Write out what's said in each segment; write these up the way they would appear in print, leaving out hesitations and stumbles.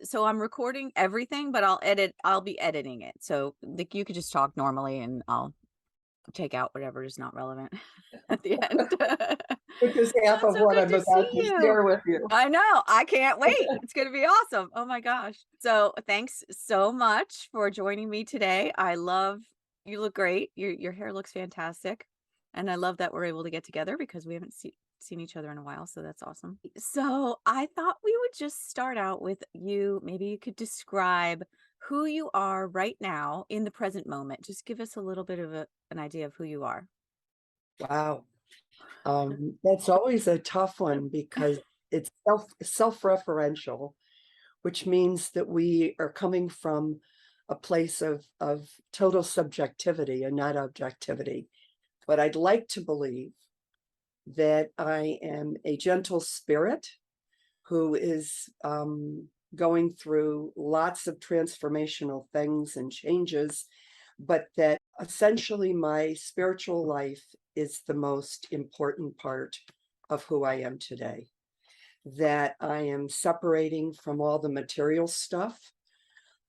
so I'm recording everything, but I'll be editing it. So like you could just talk normally and I'll take out whatever is not relevant at the end. Which is Oh, half it's of so what good I'm to see about to you. share with you. I know. I can't wait. It's going to be awesome. Oh my gosh. So, thanks so much for joining me today. You look great. Your hair looks fantastic. And I love that we're able to get together because we haven't seen each other in a while, so that's awesome. So, I thought we would just start out with you. Maybe you could describe who you are right now in the present moment. Just give us a little bit of an idea of who you are. Wow. That's always a tough one because it's self-referential, which means that we are coming from a place of total subjectivity and not objectivity. But I'd like to believe that I am a gentle spirit who is going through lots of transformational things and changes, but that essentially my spiritual life is the most important part of who I am today. That I am separating from all the material stuff.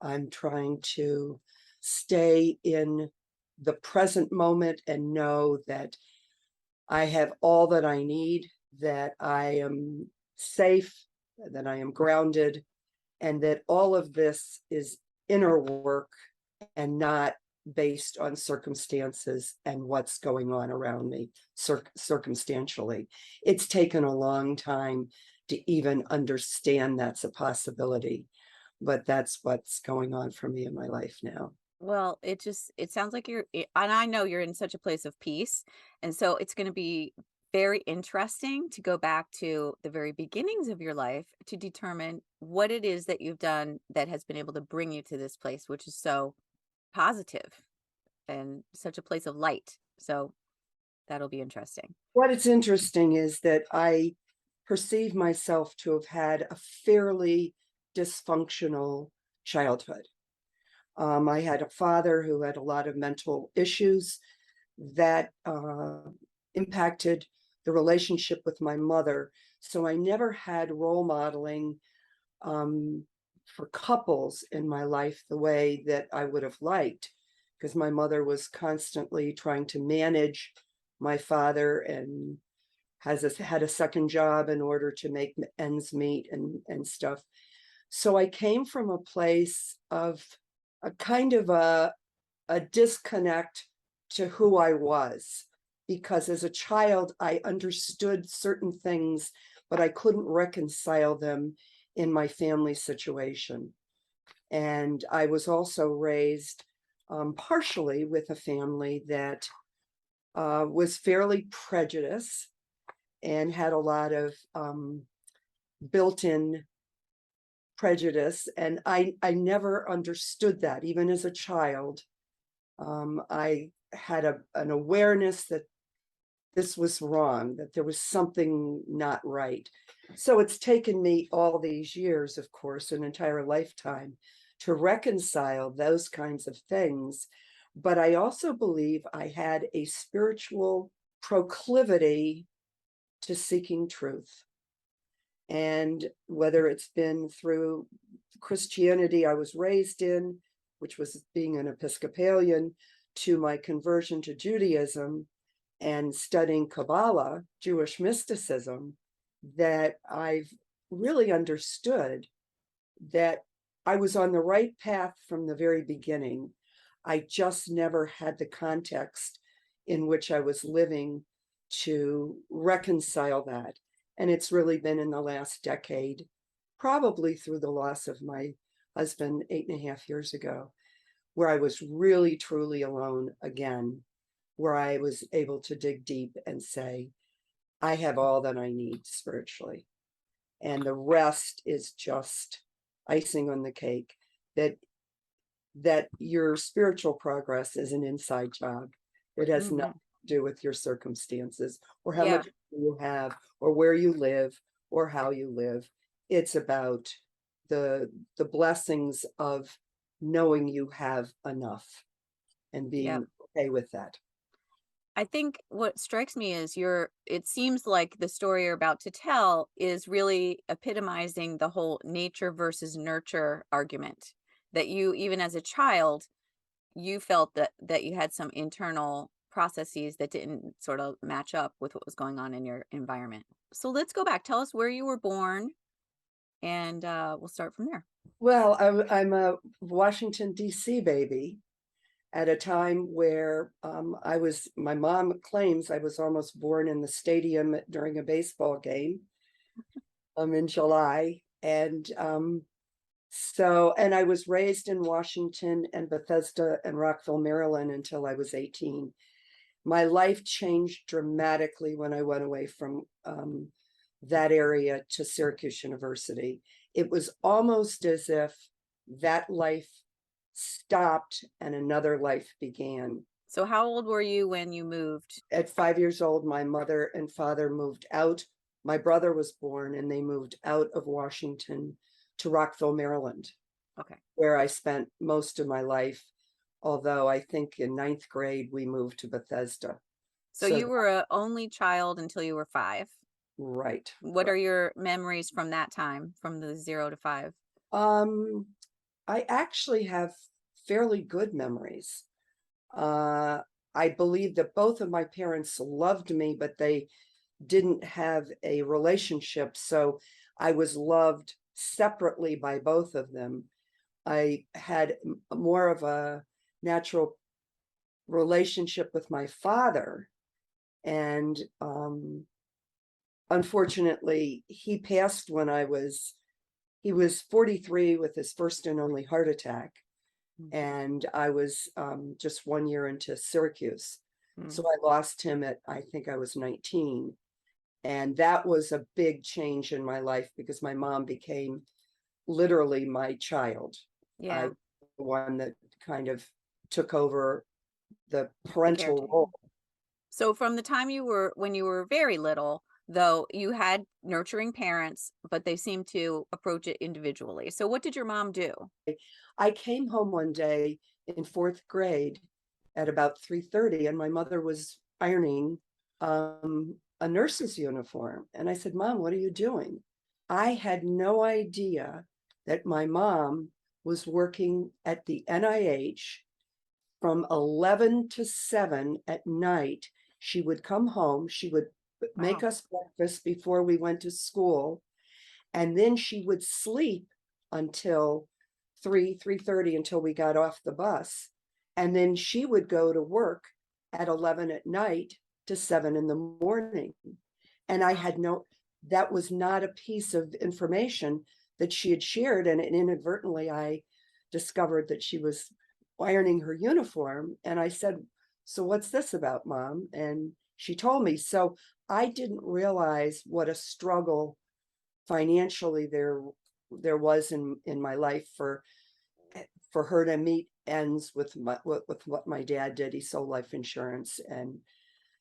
I'm trying to stay in the present moment and know that I have all that I need, that I am safe, that I am grounded, and that all of this is inner work and not based on circumstances and what's going on around me circumstantially. It's taken a long time to even understand that's a possibility, but that's what's going on for me in my life now. Well, it sounds like and I know you're in such a place of peace. And so it's going to be very interesting to go back to the very beginnings of your life to determine what it is that you've done that has been able to bring you to this place, which is so positive and such a place of light. So that'll be interesting. What is interesting is that I perceive myself to have had a fairly dysfunctional childhood. I had a father who had a lot of mental issues that impacted the relationship with my mother. So I never had role modeling um, for couples in my life the way that I would have liked, because my mother was constantly trying to manage my father and had a second job in order to make ends meet and stuff. So I came from a place of a kind of a disconnect to who I was, because as a child, I understood certain things, but I couldn't reconcile them in my family situation. And I was also raised partially with a family that was fairly prejudiced and had a lot of built-in prejudice. And I never understood that, even as a child. I had an awareness that this was wrong, that there was something not right. So it's taken me all these years, of course, an entire lifetime, to reconcile those kinds of things. But I also believe I had a spiritual proclivity to seeking truth. And whether it's been through Christianity I was raised in, which was being an Episcopalian, to my conversion to Judaism and studying Kabbalah, Jewish mysticism, that I've really understood that I was on the right path from the very beginning. I just never had the context in which I was living to reconcile that. And it's really been in the last decade, probably through the loss of my husband 8.5 years ago, where I was really truly alone again, where I was able to dig deep and say, I have all that I need spiritually. And the rest is just icing on the cake. That your spiritual progress is an inside job. It has nothing Hmm. to do with your circumstances or how Yeah. much you have or where you live or how you live. It's about the blessings of knowing you have enough and Yep. being okay with that. I think what strikes me is it seems like the story you're about to tell is really epitomizing the whole nature versus nurture argument that you, even as a child, you felt that you had some internal processes that didn't sort of match up with what was going on in your environment. So let's go back. Tell us where you were born, and we'll start from there. Well, I'm a Washington, D.C. baby at a time where my mom claims I was almost born in the stadium during a baseball game in July. And I was raised in Washington and Bethesda and Rockville, Maryland until I was 18. My life changed dramatically when I went away from that area to Syracuse University. It was almost as if that life stopped and another life began. So how old were you when you moved? At 5 years old, my mother and father moved out. My brother was born and they moved out of Washington to Rockville, Maryland, Okay. where I spent most of my life. Although I think in ninth grade, we moved to Bethesda. So So, you were a only child until you were 5. right, What right. are your memories from that time, from the 0 to 5? Um, I actually have fairly good memories. Uh, I believe that both of my parents loved me, but they didn't have a relationship. So I was loved separately by both of them. I had more of a natural relationship with my father. And unfortunately, he was 43 with his first and only heart attack. Mm, And I was just 1 year into Syracuse. So mm. I lost him at, I think I was 19. And that was a big change in my life because my mom became literally my child. I Yeah, the one that kind of took over the the parental caretaker. role. So from the time you were when you were very little, though, you had nurturing parents, but they seemed to approach it individually. So what did your mom do? I came home one day in fourth grade at about 3:30, and my mother was ironing a nurse's uniform. And I said, Mom, what are you doing? I had no idea that my mom was working at the NIH from 11 to 7 at night. She would come home, she would make Wow. us breakfast before we went to school, and then she would sleep until 3:30 until we got off the bus. And then she would go to work at 11 at night to 7 in the morning. And I Wow. had that was not a piece of information that she had shared. And inadvertently, I discovered that she was ironing her uniform. And I said, So what's this about, Mom? And she told me. So I didn't realize what a struggle financially there was in my life for her to meet ends with what my dad did. He sold life insurance, and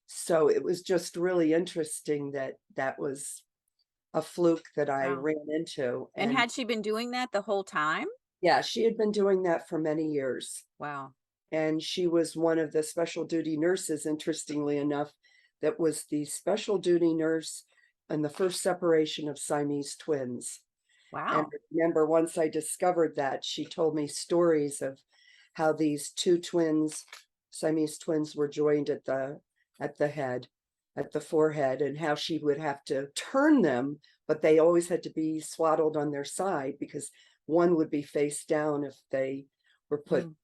so it was just really interesting that that was a fluke that I Wow. ran into. And And had she been doing that the whole time? yeah, she had been doing that for many years, Wow. and she was one of the special duty nurses, interestingly enough, that was the special duty nurse in the first separation of Siamese twins. And Wow. I remember once I discovered that, she told me stories of how these two twins, Siamese twins, were joined at the head, at the forehead, and how she would have to turn them, but they always had to be swaddled on their side because one would be face down if they were put Mm.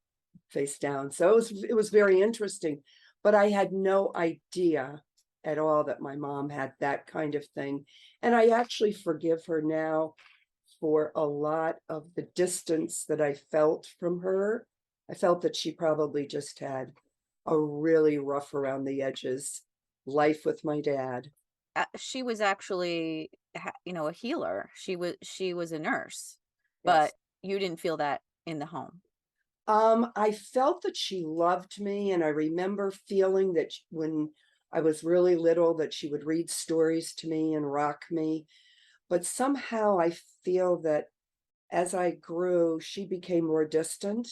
face down. So it was very interesting, but I had no idea at all that my mom had that kind of thing. And I actually forgive her now for a lot of the distance that I felt from her. I felt that she probably just had a really rough around the edges life with my dad. She was actually, a healer. She was a nurse, Yes. but you didn't feel that in the home. I felt that she loved me, and I remember feeling that when I was really little, that she would read stories to me and rock me. But somehow I feel that as I grew, she became more distant,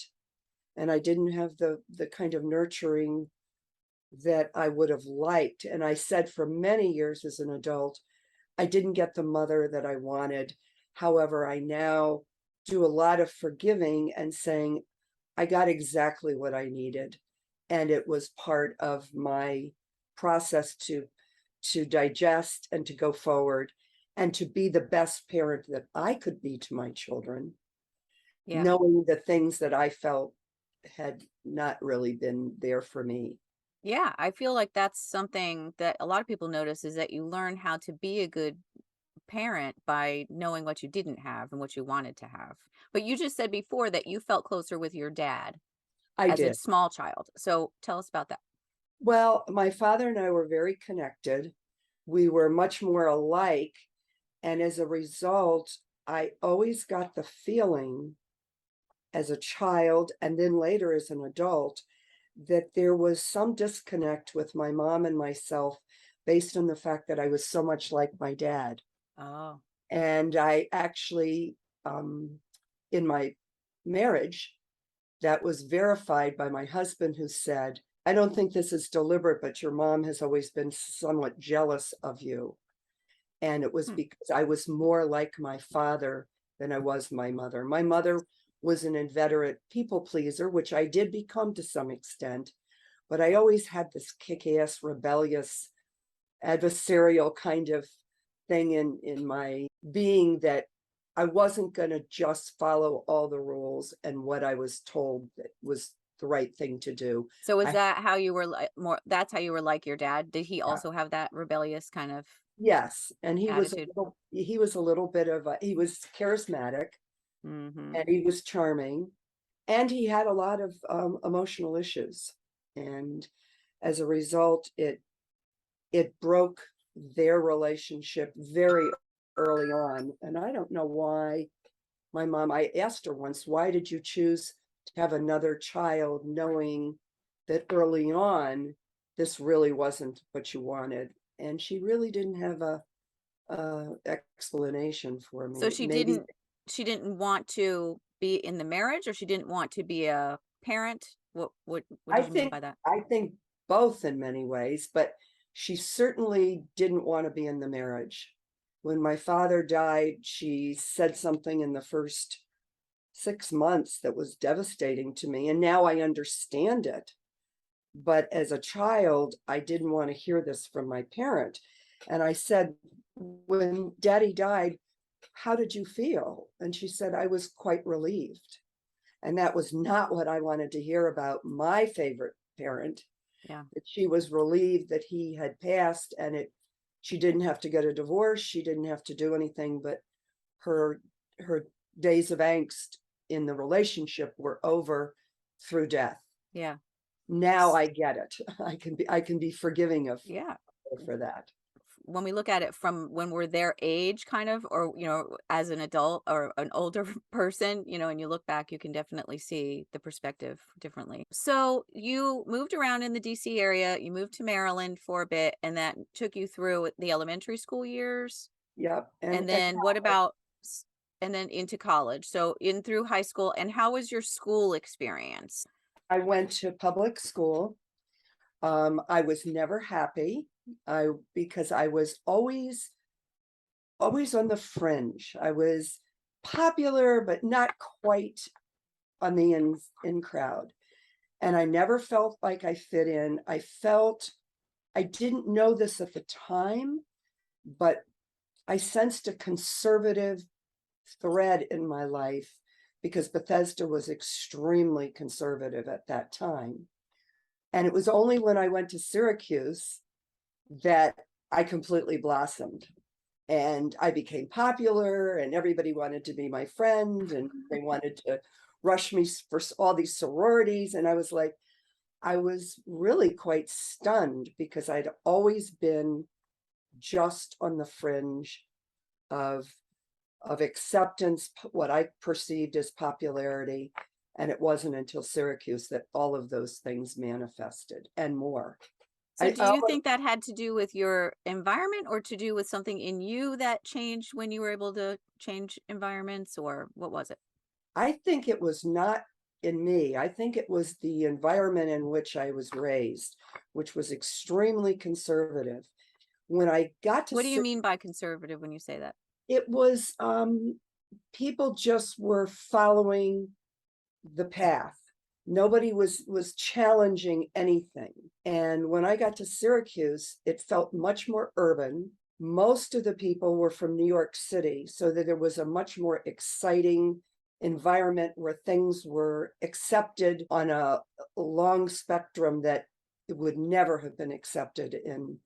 and I didn't have the kind of nurturing that I would have liked. And I said for many years as an adult, I didn't get the mother that I wanted. However, I now do a lot of forgiving and saying, I got exactly what I needed. And it was part of my process to digest and to go forward and to be the best parent that I could be to my children, Yeah. knowing the things that I felt had not really been there for me. Yeah, I feel like that's something that a lot of people notice is that you learn how to be a good parent by knowing what you didn't have and what you wanted to have. But you just said before that you felt closer with your dad I as a did. small child. So tell us about that. Well, my father and I were very connected. We were much more alike. And as a result, I always got the feeling as a child and then later as an adult that there was some disconnect with my mom and myself based on the fact that I was so much like my dad. Oh. And I actually, um, in my marriage, that was verified by my husband, who said, I don't think this is deliberate, but your mom has always been somewhat jealous of you. And it was Hmm. because I was more like my father than I was my mother. My mother was an inveterate people pleaser, which I did become to some extent, but I always had this kick-ass, rebellious, adversarial kind of thing in my being, that I wasn't going to just follow all the rules and what I was told that was the right thing to do. So is I that how you were like more that's how you were like your dad? Did he Yeah, also have that rebellious kind of yes, and attitude? he was a little bit of a, he was charismatic Mhm. and he was charming, and he had a lot of emotional issues, and as a result, it broke their relationship very early on. And I don't know why. My mom, I asked her once, why did you choose to have another child knowing that early on this really wasn't what you wanted? And she really didn't have a explanation for So me. Maybe she didn't want to be in the marriage or she didn't want to be a parent? What I did you mean think by that? I think both in many ways, but she certainly didn't want to be in the marriage. When my father died, she said something in the first 6 months that was devastating to me, and now I understand it. But as a child, I didn't want to hear this from my parent. And I said, when daddy died, how did you feel? And she said, I was quite relieved. And that was not what I wanted to hear about my favorite parent, Yeah. that she was relieved that he had passed, and she didn't have to get a divorce. She didn't have to do anything, but her her days of angst in the relationship were over through death. Yeah. Now S- I get it. I can be forgiving of Yeah. her for that. When we look at it from when we're their age kind of or as an adult or an older person, and you look back, you can definitely see the perspective differently. So you moved around in the DC area, you moved to Maryland for a bit, and that took you through the elementary school years. Yep, and And then what about and then into college? So in through high school, and how was your school experience? I went to public school. I was never happy. I Because I was always on the fringe. I was popular, but not quite on the in crowd. And I never felt like I fit in. I didn't know this at the time, but I sensed a conservative thread in my life because Bethesda was extremely conservative at that time. And it was only when I went to Syracuse that I completely blossomed. And I became popular, and everybody wanted to be my friend, and they wanted to rush me for all these sororities. And I was really quite stunned because I'd always been just on the fringe of acceptance, what I perceived as popularity. And it wasn't until Syracuse that all of those things manifested and more. So I, do I you think that had to do with your environment or to do with something in you that changed when you were able to change environments, or what was it? I think it was not in me. I think it was the environment in which I was raised, which was extremely conservative. When I got to What do you mean by conservative when you say that? it was people just were following the path. Nobody was challenging anything. And when I got to Syracuse, it felt much more urban. Most of the people were from New York City, so that there was a much more exciting environment where things were accepted on a long spectrum that would never have been accepted in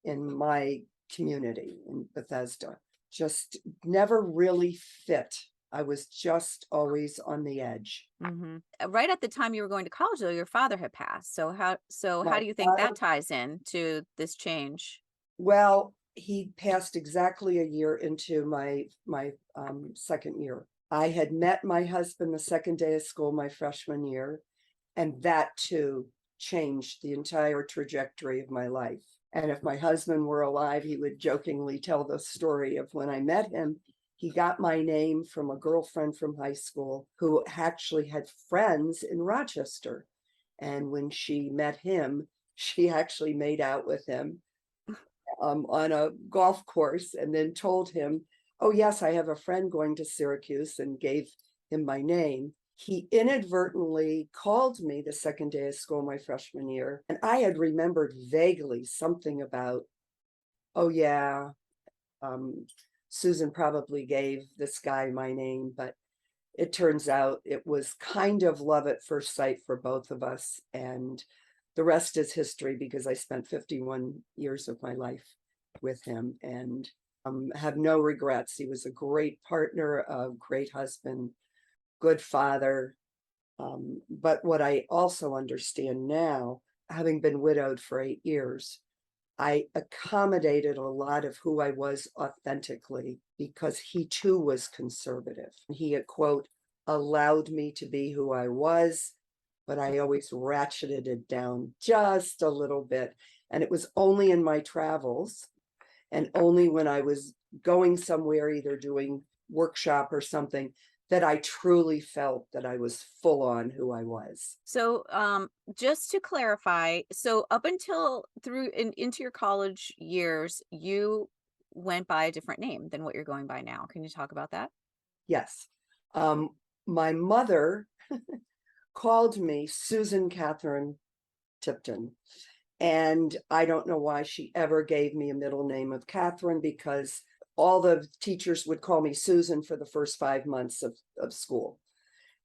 my community in Bethesda. Just never really fit. I was just always on the edge. Right at the time you were going to college, though, your father had passed. So how My do you think that father, ties in to this change? well, he passed exactly a year into my second year. I had met my husband the second day of school my freshman year, and that too changed the entire trajectory of my life. And if my husband were alive, he would jokingly tell the story of when I met him. He got my name from a girlfriend from high school who actually had friends in Rochester. And when she met him, she actually made out with him on a golf course and then told him, "Oh, yes, I have a friend going to Syracuse," and gave him my name. He inadvertently called me the second day of school my freshman year, and I had remembered vaguely something about, oh, yeah, Susan probably gave this guy my name, but it turns out it was kind of love at first sight for both of us. And the rest is history because I spent 51 years of my life with him and have no regrets. He was a great partner, a great husband, good father. But what I also understand now, having been widowed for 8 years, I accommodated a lot of who I was authentically because he too was conservative. He had, quote, allowed me to be who I was, but I always ratcheted it down just a little bit. And it was only in my travels and only when I was going somewhere, either doing workshop or something, that I truly felt that I was full on who I was. So, just to clarify, so up until into your college years, you went by a different name than what you're going by now. Can you talk about that? Yes. Um, my mother called me Susan Catherine Tipton. And I don't know why she ever gave me a middle name of Catherine, because all the teachers would call me Susan for the first 5 months of school.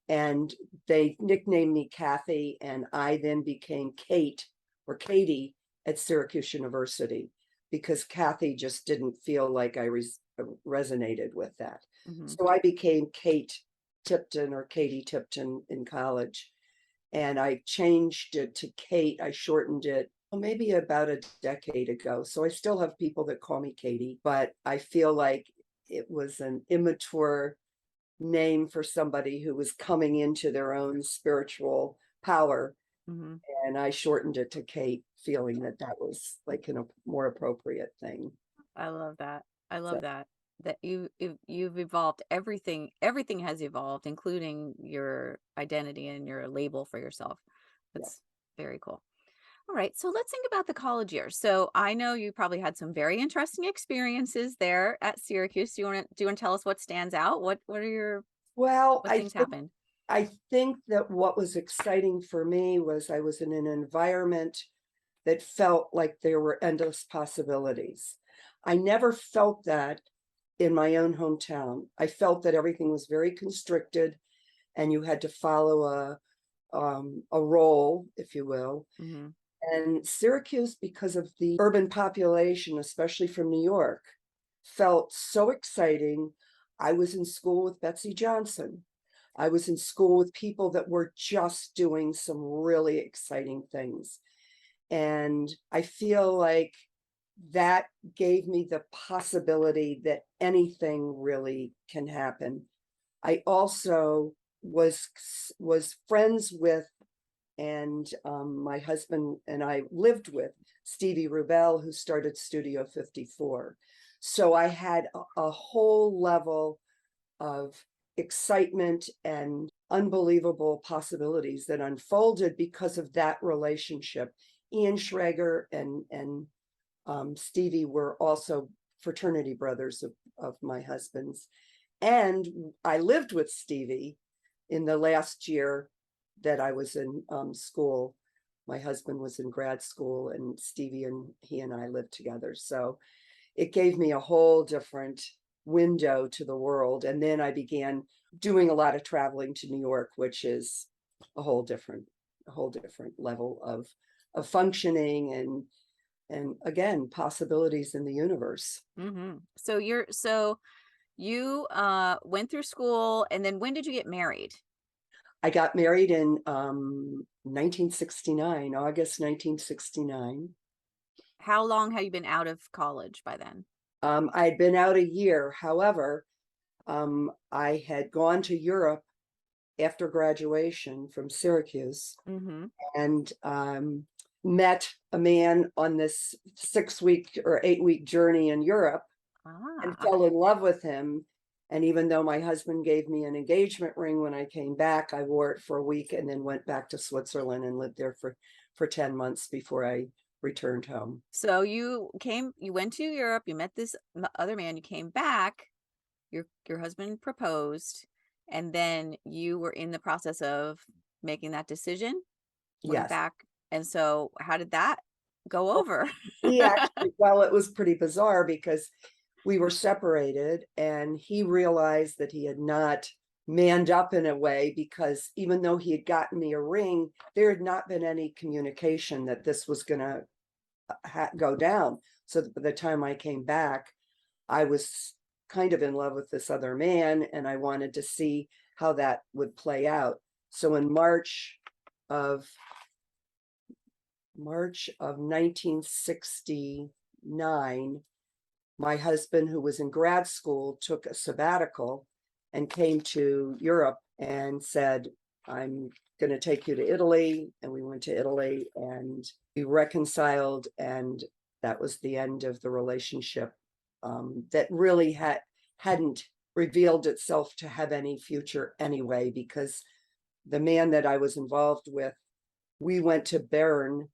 And they nicknamed me Kathy, and I then became Kate or Katie at Syracuse University because Kathy just didn't feel like I resonated with that. Hmm. So I became Kate Tipton or Katie Tipton in college. And I changed it to Kate. I shortened it maybe about a decade ago. So I still have people that call me Katie, but I feel like it was an immature name for somebody who was coming into their own spiritual power. Hmm. And I shortened it to Kate, feeling that that was like a more appropriate thing. I love that. I So, love that. That you've evolved. Everything has evolved, including your identity and your label for yourself. yeah. That's very cool. All right, so let's think about the college years. So I know you probably had some very interesting experiences there at Syracuse. Do you want to tell us what stands out? Well, What things happened? I think that what was exciting for me was I was in an environment that felt like there were endless possibilities. I never felt that in my own hometown. I felt that everything was very constricted and you had to follow a role, if you will. Hmm. And Syracuse, because of the urban population, especially from New York, felt so exciting. I was in school with Betsy Johnson. I was in school with people that were just doing some really exciting things. And I feel like that gave me the possibility that anything really can happen. I also was friends with and my husband and I lived with Stevie Rubell, who started Studio 54. So I had a whole level of excitement and unbelievable possibilities that unfolded because of that relationship. Ian Schrager and Stevie were also fraternity brothers of my husband's. And I lived with Stevie in the last year that I was in school. My husband was in grad school, and Stevie and he and I lived together. So it gave me a whole different window to the world. And then I began doing a lot of traveling to New York, which is a whole different level of functioning and again, possibilities in the universe. So you went through school, and then when did you get married? I got married in 1969, August 1969. How long have you been out of college by then? I had been out a year. However, I had gone to Europe after graduation from Syracuse Mm-hmm. and met a man on this 6 week or 8 week journey in Europe and Ah, fell in love with him. And even though my husband gave me an engagement ring when I came back, I wore it for a week and then went back to Switzerland and lived there for 10 months before I returned home. so you went to Europe, you met this other man, you came back, your husband proposed, and then you were in the process of making that decision, went Yes. back. And so how did that go over? He actually, well, it was pretty bizarre because we were separated and he realized that he had not manned up in a way, because even though he had gotten me a ring, there had not been any communication that this was going to go down. So that by the time I came back, I was kind of in love with this other man and I wanted to see how that would play out. So in March of 1969, my husband, who was in grad school, took a sabbatical and came to Europe and said, I'm going to take you to Italy. And we went to Italy and we reconciled. And that was the end of the relationship that really hadn't revealed itself to have any future anyway, because the man that I was involved with, we went to Bern,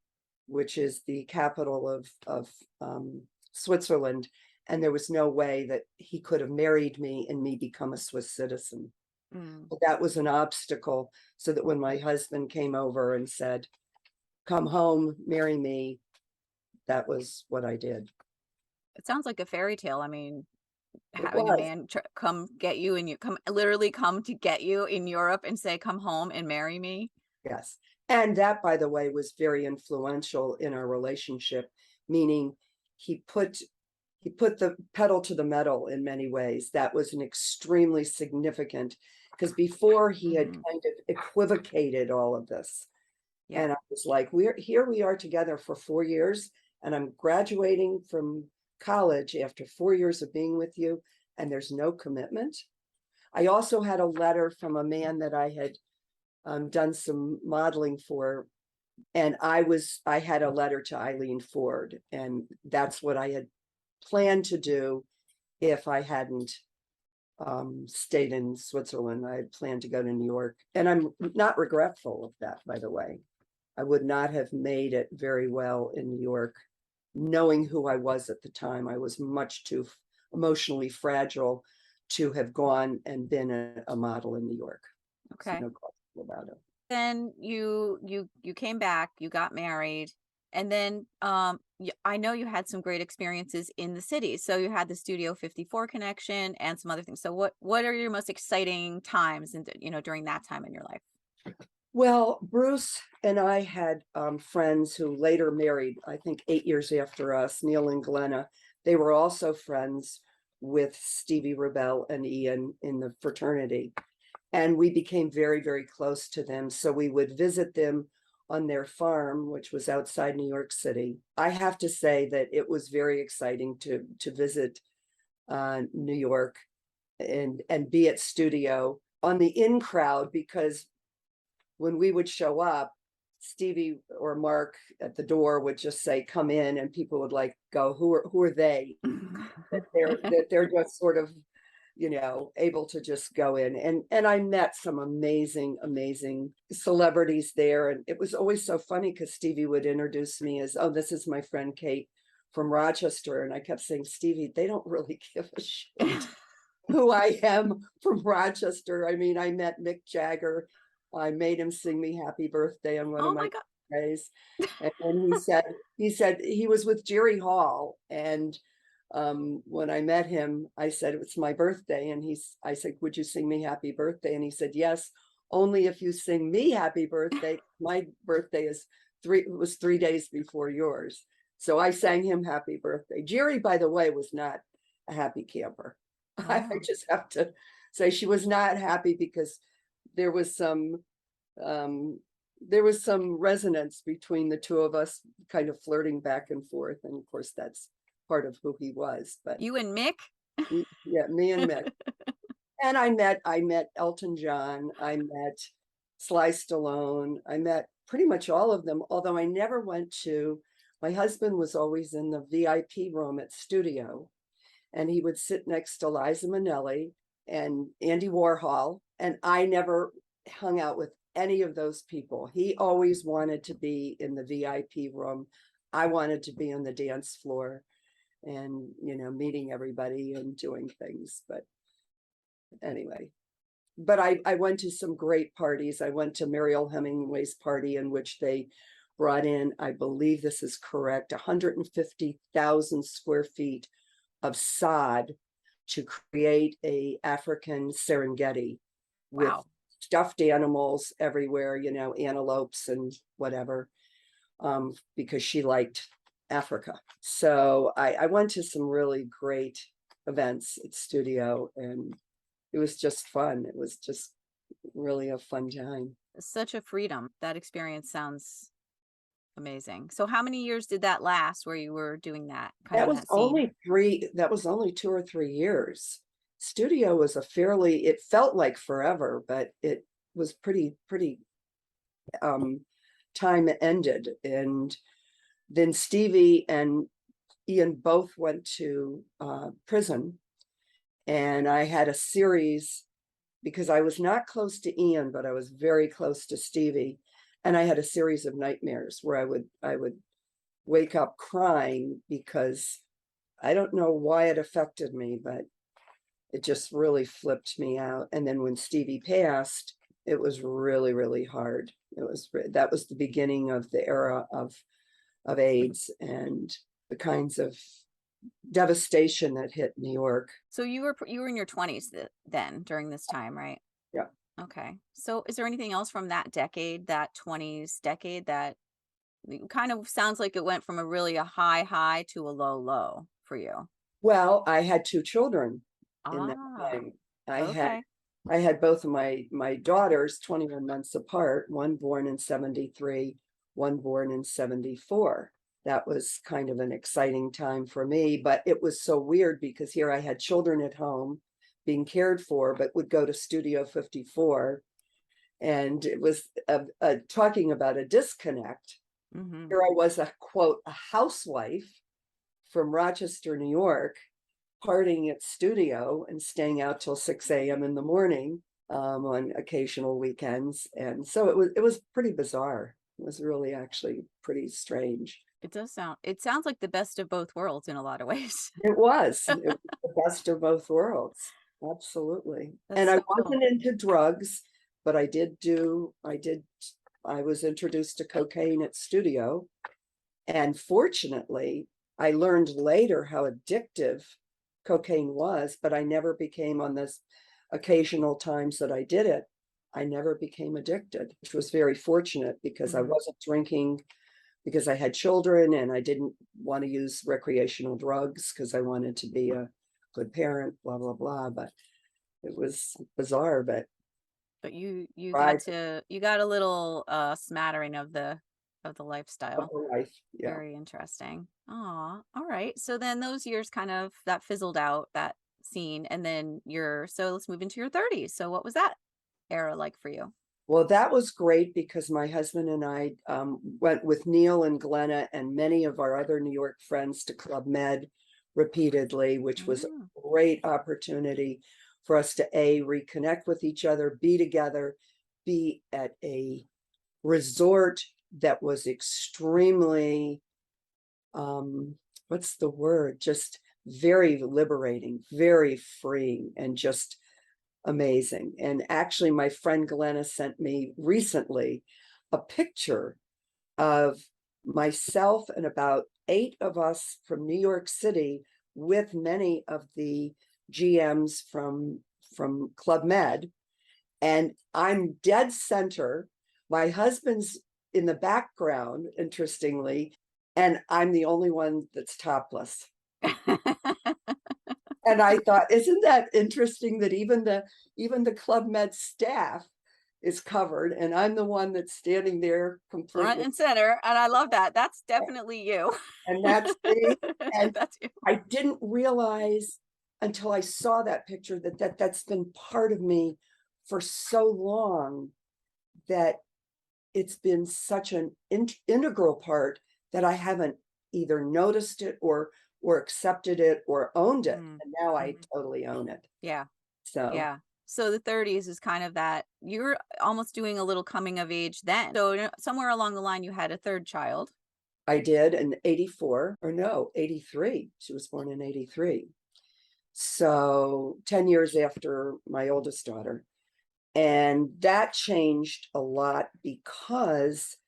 which is the capital of Switzerland, and there was no way that he could have married me and me become a Swiss citizen. Mm. But that was an obstacle, so that when my husband came over and said, come home, marry me, that was what I did. It sounds like a fairy tale. I mean, It having a was, man come get you, and you come literally come to get you in Europe and say, "Come home and marry me." yes. And that, by the way, was very influential in our relationship, meaning he put he put the pedal to the metal in many ways. That was an extremely significant, because before he had Hmm. kind of equivocated all of this. Yeah. And I was like, we are together for 4 years, and I'm graduating from college after 4 years of being with you, and there's no commitment. I also had a letter from a man that I had done some modeling for, and I had a letter to Eileen Ford, and that's what I had planned to do if I hadn't stayed in Switzerland. I had planned to go to New York, and I'm not regretful of that, by the way. I would not have made it very well in New York, knowing who I was at the time. I was much too emotionally fragile to have gone and been a model in New York. So Okay. no question about it. Then you came back, you got married, and then I know you had some great experiences in the city. So you had the Studio 54 connection and some other things. So what are your most exciting times and during that time in your life? Well, Bruce and I had friends who later married, I think 8 years after us, Neil and Glenna. They were also friends with Stevie Rebel and Ian in the fraternity. And we became very, very close to them. So we would visit them on their farm, which was outside New York City. I have to say that it was very exciting to visit New York and be at studio on the in crowd, because when we would show up, Stevie or Mark at the door would just say, come in, and people would like go, who are they? That they're just sort of able to just go in. And I met some amazing celebrities there. And it was always so funny because Stevie would introduce me as, oh, this is my friend Kate from Rochester. And I kept saying, Stevie, they don't really give a shit who I am from Rochester. I mean, I met Mick Jagger. I made him sing me happy birthday on one of Oh my my god. birthdays. And then he said he was with Jerry Hall. And when I met him, I said, it's my birthday. And I said, would you sing me happy birthday? And he said, yes, only if you sing me happy birthday. My birthday was 3 days before yours. So I sang him happy birthday. Jerry, by the way, was not a happy camper. I Oh. just have to say she was not happy because there was some um, resonance between the two of us, kind of flirting back and forth. And of course, that's part of who he was. But You and Mick? yeah, me and Mick. And I met Elton John. I met Sly Stallone. I met pretty much all of them. Although I never went to. My husband was always in the VIP room at studio, and he would sit next to Liza Minnelli and Andy Warhol. And I never hung out with any of those people. He always wanted to be in the VIP room. I wanted to be on the dance floor and, meeting everybody and doing things. But anyway, but I went to some great parties. I went to Mariel Hemingway's party in which they brought in, I believe this is correct, 150,000 square feet of sod to create a African Serengeti with Wow. stuffed animals everywhere, antelopes and whatever, because she liked Africa. So I went to some really great events at studio, and it was just fun. It was just really a fun time. Such a freedom. That experience sounds amazing. So how many years did that last where you were doing that, kind of in that scene? That was only 2 or 3 years. Studio was it felt like forever, but it was pretty um time ended. And then Stevie and Ian both went to prison, and I had a series because I was not close to Ian, but I was very close to Stevie. And I had a series of nightmares where I would wake up crying because I don't know why it affected me, but it just really flipped me out. And then when Stevie passed, it was really hard. That was the beginning of the era of AIDS and the kinds of devastation that hit New York. So you were in your 20s then during this time, right? Yeah. Okay. So is there anything else from that decade, that 20s decade, that kind of sounds like it went from a high to a low for you? Well, I had 2 children in that Ah, time. I had okay. I had both of my daughters 21 months apart, one born in 73, one born in 74. That was kind of an exciting time for me, but it was so weird because here I had children at home being cared for, but would go to Studio 54. And it was talking about a disconnect. Hmm. Here I was, a quote, a housewife from Rochester, New York, partying at studio and staying out till 6 a.m. in the morning, on occasional weekends. And so it was pretty bizarre. It was really actually pretty strange. It sounds like the best of both worlds in a lot of ways. It was the best of both worlds. Absolutely. That's And I so cool. wasn't into drugs, but I was introduced to cocaine at studio. And fortunately, I learned later how addictive cocaine was, but I never became, on this occasional times that I did it, I never became addicted, which was very fortunate because I Mhm. wasn't drinking because I had children, and I didn't want to use recreational drugs because I wanted to be a good parent, blah, blah, blah. But it was bizarre, but But tried you got a little smattering of the of lifestyle. the life. Yeah. Very interesting. Aw, all right. So then those years kind of that fizzled out, that scene, and then so let's move into your 30s. So what was that era like for you? Well, that was great because my husband and I went with Neil and Glenna and many of our other New York friends to Club Med repeatedly, which was a Mm. great opportunity. for us to reconnect with each other, be together, be at a resort that was extremely, what's the word? Just very liberating, very freeing, and just amazing. And actually, my friend Glenna sent me recently a picture of myself and about 8 of us from New York City with many of the GMs from Club Med. And I'm dead center. My husband's in the background, interestingly, and I'm the only one that's topless. And I thought, isn't that interesting that even the Club Med staff is covered, and I'm the one that's standing there Front completely. and center, and I love that. That's definitely you. And that's me. And That's you. I didn't realize until I saw that picture that's been part of me for so long, that it's been such an integral part that I haven't either noticed it or accepted it or owned it. Mm, And now I mhm. totally own it. Yeah, So yeah. So the 30s is kind of that you're almost doing a little coming of age then. So somewhere along the line, you had a third child. I did in 84, or no, 83. She was born in 83. So 10 years after my oldest daughter. And that changed a lot because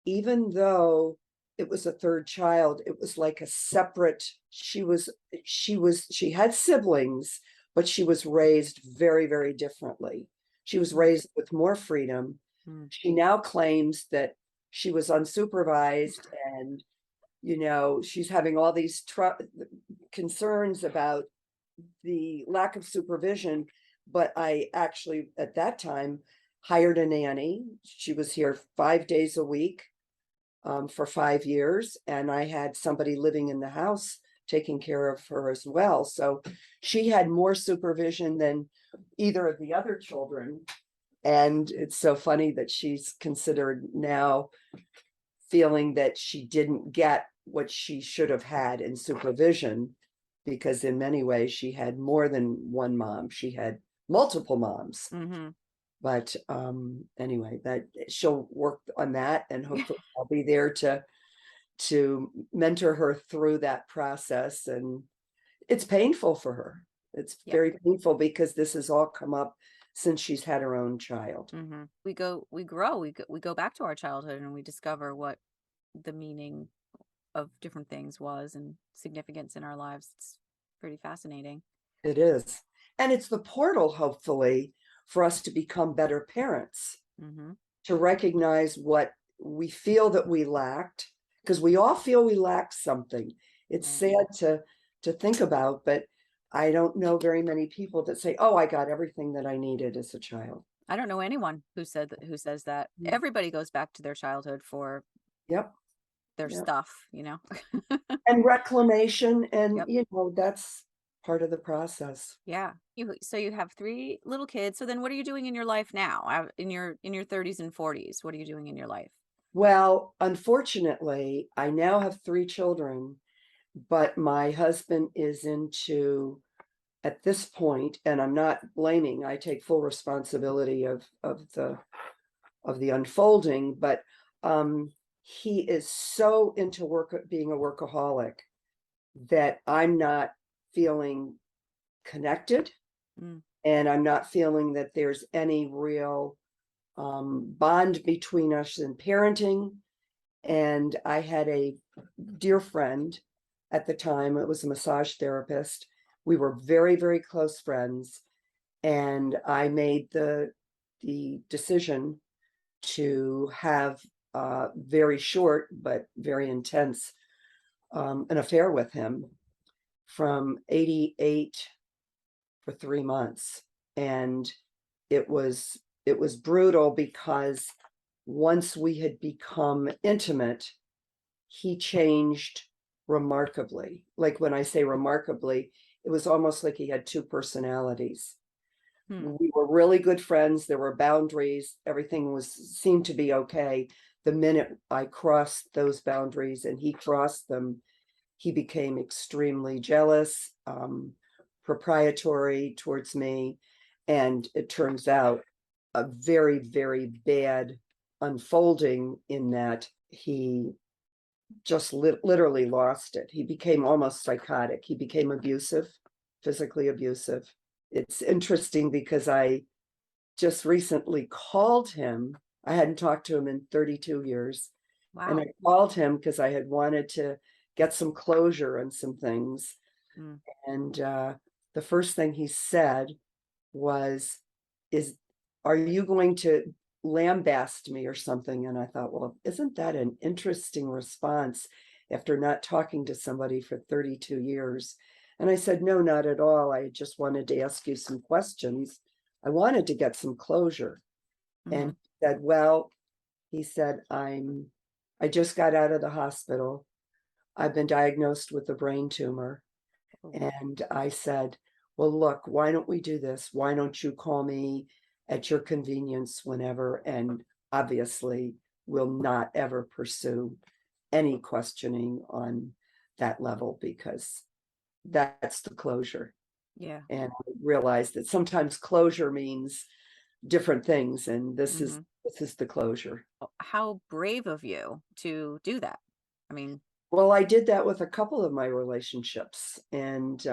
even though it was a third child, it was like a separate, she had siblings, but she was raised very, very differently. She was Mm, raised with more freedom. mm. She now claims that she was unsupervised, and she's having all these concerns about the lack of supervision. But I actually, at that time, hired a nanny. She was here 5 days a week, for 5 years, and I had somebody living in the house taking care of her as well. So she had more supervision than either of the other children. And it's so funny that she's considered now, feeling that she didn't get what she should have had in supervision, because in many ways she had more than one mom. She had multiple moms. Mm-hmm. But anyway, that she'll work on that, and hopefully I'll be there to mentor her through that process. And it's painful for her. It's Yep. very painful because this has all come up since she's had her own child. Mm-hmm. We grow, we go back to our childhood and we discover what the meaning of different things was and significance in our lives. It's pretty fascinating. It is. And it's the portal, hopefully, for us to become better parents, Mm-hmm. to recognize what we feel that we lacked, because we all feel we lack something. It's Right. sad to think about, but I don't know very many people that say, "Oh, I got everything that I needed as a child." I don't know anyone who says that. Mm. Everybody goes back to their childhood for Yep, their yep. stuff. And reclamation, and Yep. that's part of the process. Yeah. So you have 3 little kids. So then what are you doing in your life now? In your 30s and 40s? What are you doing in your life? Well, unfortunately, I now have 3 children, but my husband is into, at this point, and I'm not blaming, I take full responsibility of the unfolding, but he is so into being a workaholic, that I'm not feeling connected, Mm, and I'm not feeling that there's any real bond between us in parenting. And I had a dear friend at the time, it was a massage therapist. We were very, very close friends. And I made the decision to have very short but very intense an affair with him from 88 for 3 months. And it was brutal, because once we had become intimate, he changed remarkably. Like, when I say remarkably, it was almost like he had 2 personalities. hmm. We were really good friends. There were boundaries. Everything seemed to be okay. The minute I crossed those boundaries and he crossed them, he became extremely jealous, proprietary towards me. And it turns out a very, very bad unfolding in that he just literally lost it. He became almost psychotic. He became abusive, physically abusive. It's interesting because I just recently called him. I hadn't talked to him in 32 years. And I Wow. called him because I had wanted to get some closure on some things. Mm. And the first thing he said was, "Is are you going to lambaste me or something?" And I thought, well, isn't that an interesting response after not talking to somebody for 32 years? And I said, no, not at all. I just wanted to ask you some questions. I wanted to get some closure. And Mhm. he said, well, he said, I just got out of the hospital. I've been diagnosed with a brain tumor. Oh, And I said, well, look, why don't we do this? Why don't you call me at your convenience whenever? And obviously, will not ever pursue any questioning on that level because that's the closure. yeah. And I realized that sometimes closure means different things, and Mhm. this is the closure. Oh, how brave of you to do that. I mean, Well, I did that with a couple of my relationships, and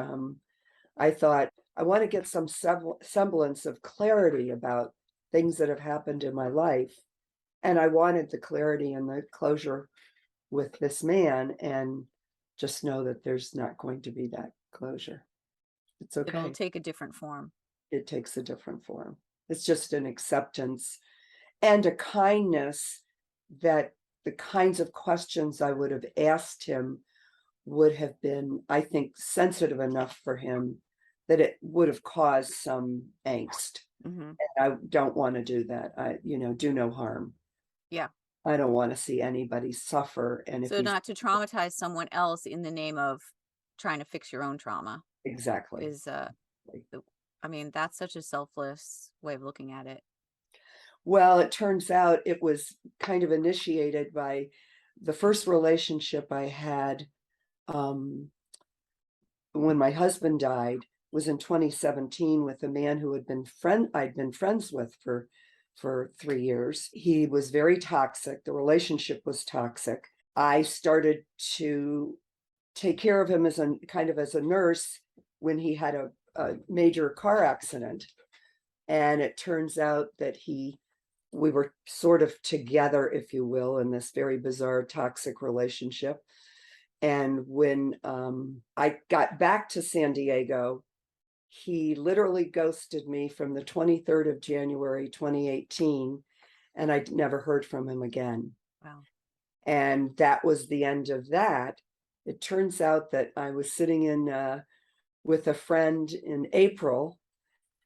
I thought, I want to get some semblance of clarity about things that have happened in my life. And I wanted the clarity and the closure with this man, and just know that there's not going to be that closure. It's it'll okay. take a different form. It takes a different form. It's just an acceptance and a kindness that the kinds of questions I would have asked him would have been, I think, sensitive enough for him that it would have caused some angst. Mhm. I don't want to do that. Do no harm. Yeah. I don't want to see anybody suffer. And if So he's not to traumatize someone else in the name of trying to fix your own trauma exactly. is the I mean, that's such a selfless way of looking at it. Well, it turns out it was kind of initiated by the first relationship I had um, when my husband died was in 2017 with a man who I'd been friends with for 3 years. He was very toxic. The relationship was toxic. I started to take care of him as a kind of as a nurse when he had a major car accident. And it turns out that we were sort of together, if you will, in this very bizarre toxic relationship. And when I got back to San Diego, he literally ghosted me from the 23rd of January, 2018, and I never heard from him again. Wow. And that was the end of that. It turns out that I was sitting in with a friend in April,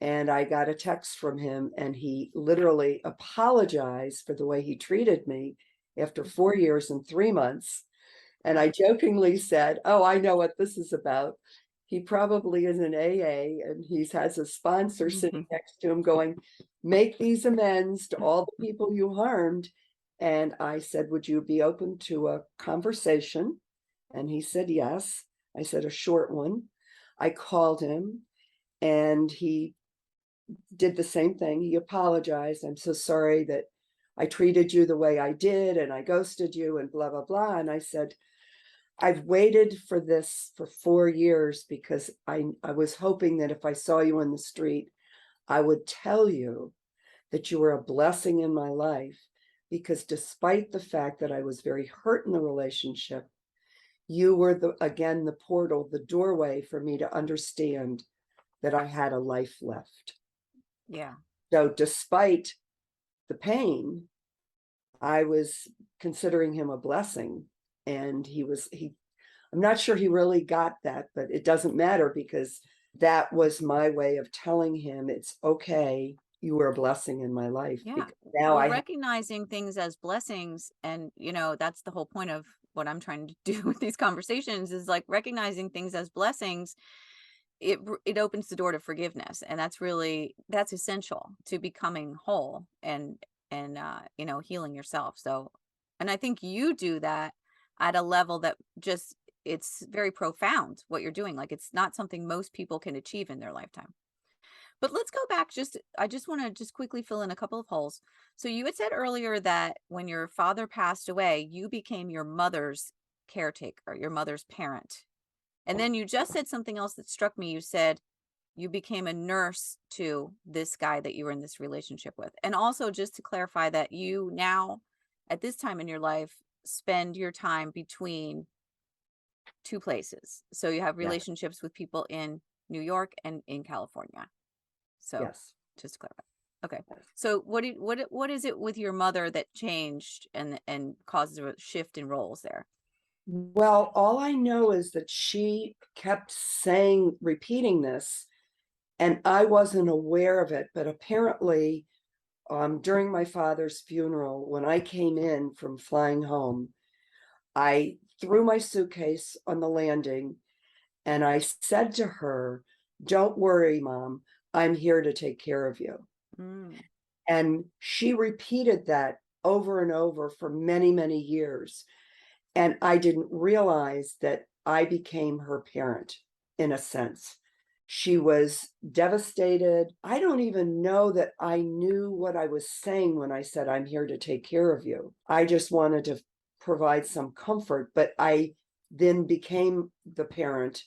and I got a text from him, and he literally apologized for the way he treated me after 4 years and 3 months. And I Wow. jokingly said, "Oh, I know what this is about." He probably is in AA and he has a sponsor sitting next to him going, "Make these amends to all the people you harmed." And I said, "Would you be open to a conversation?" And he said, yes. I said, "A short one." I called him and he did the same thing. He apologized. "I'm so sorry that I treated you the way I did and I ghosted you and blah, blah, blah." And I said, "I've waited for this for 4 years because I was hoping that if I saw you in the street, I would tell you that you were a blessing in my life. Because despite the fact that I was very hurt in the relationship, you were again, the portal, the doorway for me to understand that I had a life left. Yeah. So despite the pain, I was considering him a blessing." And I'm not sure he really got that, but it doesn't matter because that was my way of telling him it's okay. You were a blessing in my life Yeah. because now Well, I have recognizing things as blessings, and that's the whole point of what I'm trying to do with these conversations is like recognizing things as blessings. It opens the door to forgiveness, and that's essential to becoming whole and healing yourself. So, and I think you do that at a level that just it's very profound what you're doing. Like, it's not something most people can achieve in their lifetime. But let's go back, just I just want to just quickly fill in a couple of holes. So you had said earlier that when your father passed away, you became your mother's caretaker, your mother's parent. And then you just said something else that struck me. You said you became a nurse to this guy that you were in this relationship with. And also, just to clarify, that you now, at this time in your life, spend your time between two places. So you have Yeah. relationships with people in New York and in California. So Yes. just to clarify. Okay. Yes. So what is it with your mother that changed and causes a shift in roles there? Well, all I know is that she kept saying, repeating this, and I wasn't aware of it, but apparently, during my father's funeral, when I came in from flying home, I threw my suitcase on the landing and I said to her, "Don't worry, Mom, I'm here to take care of you." Mm. And she repeated that over and over for many, many years. And I didn't realize that I became her parent in a sense. She was devastated. I don't even know that I knew what I was saying when I said, "I'm here to take care of you." I just wanted to provide some comfort, but I then became the parent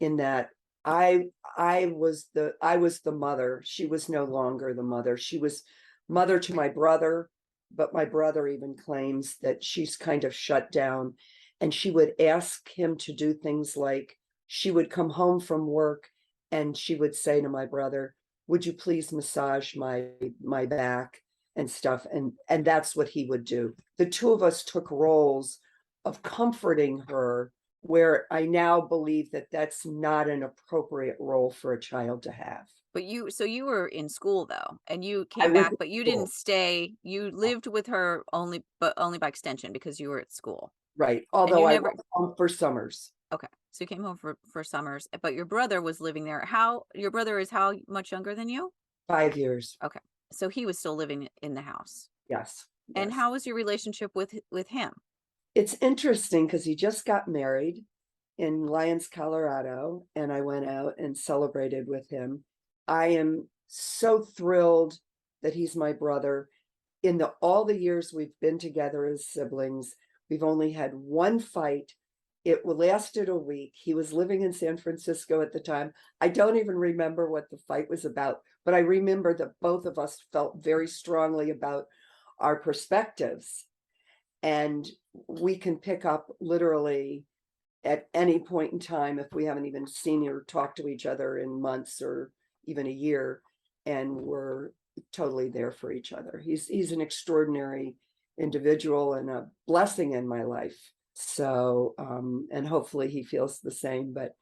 in that I was the mother. She was no longer the mother. She was mother to my brother, but my brother even claims that she's kind of shut down, and she would ask him to do things like she would come home from work and she would say to my brother, "Would you please massage my back and stuff?" And that's what he would do. The two of us took roles of comforting her, where I now believe that that's not an appropriate role for a child to have. But you were in school though, and you I came was back, in but you didn't school, stay. You lived with her only, but only by extension because you were at school. right, And although you I never. was home for summers. Okay. So you came home for summers, but your brother was living there. How Your brother is how much younger than you? 5 years. Okay. So he was still living in the house. Yes, And yes. how was your relationship with him? It's interesting because he just got married in Lyons, Colorado, and I went out and celebrated with him. I am so thrilled that he's my brother. In the all the years we've been together as siblings, we've only had one fight. It lasted a week. He was living in San Francisco at the time. I don't even remember what the fight was about, but I remember that both of us felt very strongly about our perspectives. And we can pick up literally at any point in time if we haven't even seen or talked to each other in months or even a year, and we're totally there for each other. He's an extraordinary individual and a blessing in my life. So and hopefully he feels the same. But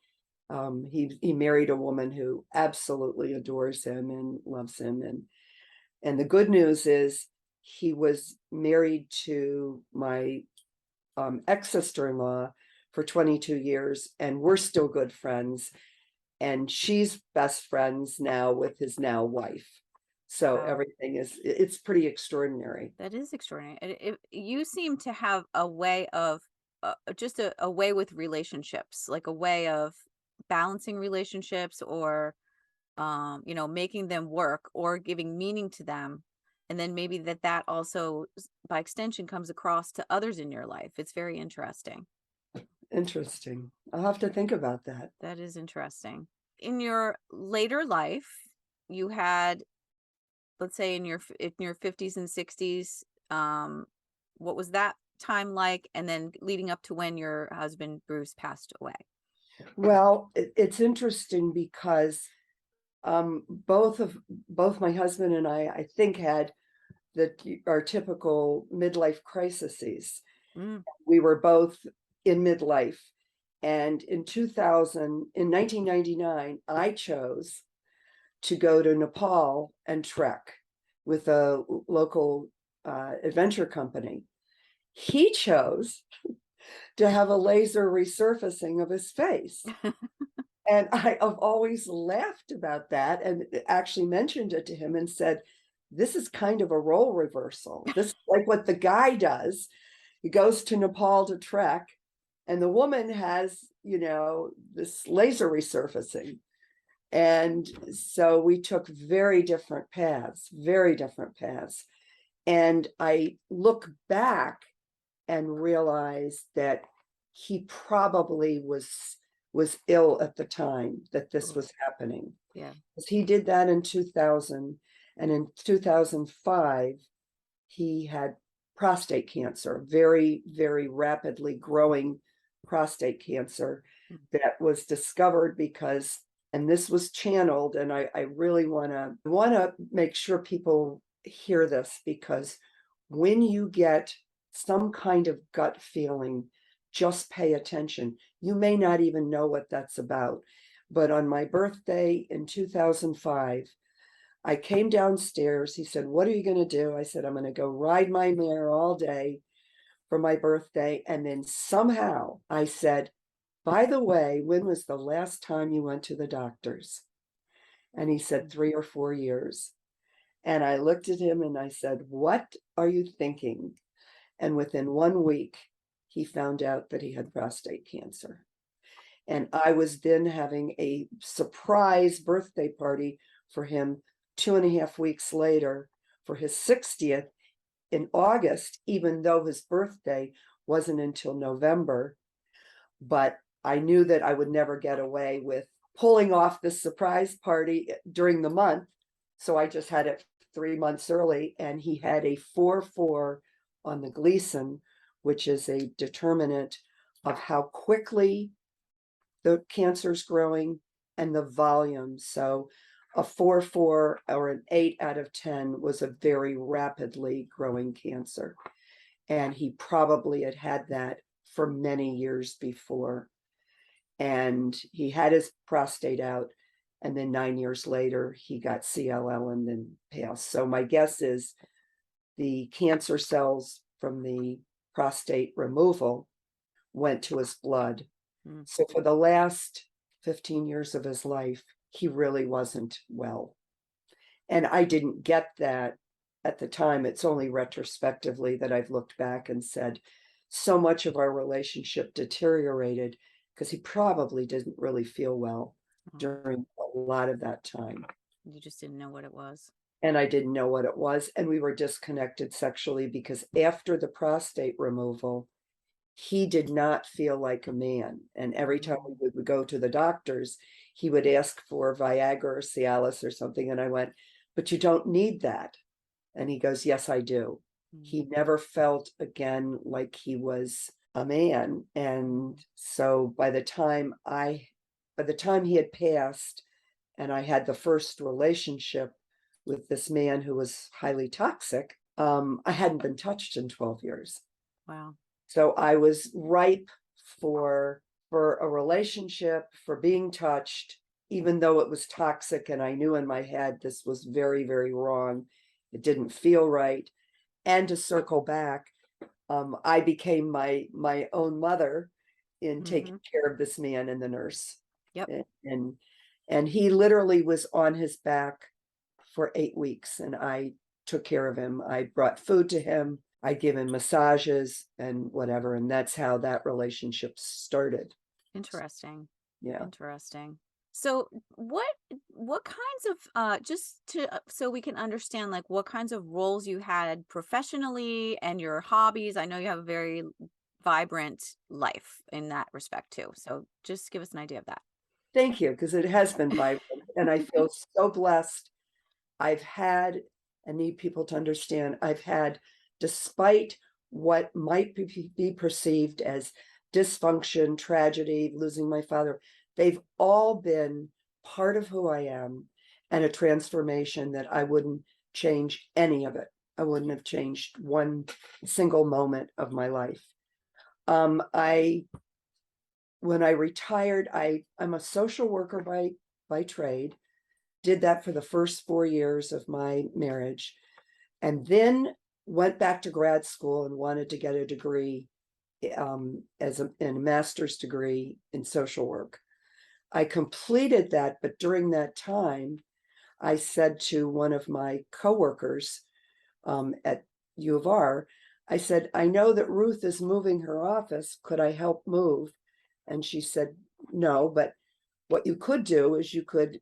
he married a woman who absolutely adores him and loves him. And the good news is he was married to my ex-sister-in-law for 22 years, and we're still good friends. And she's best friends now with his now wife. So Wow. everything it's pretty extraordinary. That is extraordinary. And you seem to have a way of just a way with relationships, like a way of balancing relationships, or making them work or giving meaning to them. And then maybe that also by extension comes across to others in your life. It's very interesting. Interesting. I'll have to think about that. That is interesting. In your later life, you had, let's say, in your 50s and 60s, what was that time like? And then leading up to when your husband Bruce passed away. Well, it's interesting because both my husband and I think had our typical midlife crises. Mm. We were both in midlife. And in 1999, I chose to go to Nepal and trek with a local adventure company. He chose to have a laser resurfacing of his face. And I have always laughed about that and actually mentioned it to him and said, "This is kind of a role reversal. This is like what the guy does. He goes to Nepal to trek, And the woman has, this laser resurfacing. And so we took very different paths, very different paths. And I look back and realize that he probably was ill at the time that this Oof. was happening. Yeah. 'Cause he did that in 2000, and in 2005 he had prostate cancer, very, very rapidly growing prostate cancer Mm. that was discovered because, and this was channeled, and I really wanna make sure people hear this, because when you get some kind of gut feeling, just pay attention. You may not even know what that's about. But on my birthday in 2005, I came downstairs. He said, "What are you going to do?" I said, "I'm going to go ride my mare all day for my birthday." And then somehow I said, "By the way, when was the last time you went to the doctors?" And he said, Mm. 3 or 4 years. And I looked at him and I said, "What are you thinking?" And within 1 week, he found out that he had prostate cancer. And I was then having a surprise birthday party for him 2.5 weeks later for his 60th in August, even though his birthday wasn't until November. But I knew that I would never get away with pulling off this surprise party during the month. So I just had it 3 months early, and he had a 4-4 on the Gleason, which is a determinant of how quickly the cancer's growing and the volume. So a 4-4 or an 8 out of 10 was a very rapidly growing cancer. And he probably had had that for many years before. And he had his prostate out. And then 9 years later, he got CLL and then passed. So my guess is the cancer cells from the prostate removal went to his blood. Mm. So for the last 15 years of his life, he really wasn't well. And I didn't get that at the time. It's only retrospectively that I've looked back and said, so much of our relationship deteriorated because he probably didn't really feel well Oh, during a lot of that time. you just didn't know what it was. And I didn't know what it was. And we were disconnected sexually because after the prostate removal, he did not feel like a man. And every time we Mm. would go to the doctors, he would ask for Viagra or Cialis or something. And I went, "But you don't need that." And he goes, "Yes, I do." Mm. He never felt again like he was a man. And so by the time he had passed and I had the first relationship with this man who was highly toxic, I hadn't been touched in 12 years. Wow. So I was ripe for a relationship, for being touched, even though it was toxic, and I knew in my head this was very, very wrong. It didn't feel right. And to circle back, I became my own mother in taking Hmm. care of this man and the nurse. Yep. And and he literally was on his back for 8 weeks, and I took care of him. I brought food to him. I give him massages and whatever, and that's how that relationship started. Interesting. Yeah. Interesting. So what kinds of just to so we can understand like what kinds of roles you had professionally and your hobbies. I know you have a very vibrant life in that respect too. So just give us an idea of that. Thank you, because it has been vibrant, and I feel so blessed. I've had, I need people to understand, I've had, despite what might be perceived as dysfunction, tragedy, losing my father, they've all been part of who I am and a transformation that I wouldn't change any of it. I wouldn't have changed one single moment of my life. I When I retired, I'm a social worker by trade, did that for the first 4 years of my marriage, and then went back to grad school and wanted to get a degree, as a master's degree in social work. I completed that, but during that time, I said to one of my coworkers, at U of R, I said, I know that Ruth is moving her office. Could I help move? And she said, no, but what you could do is you could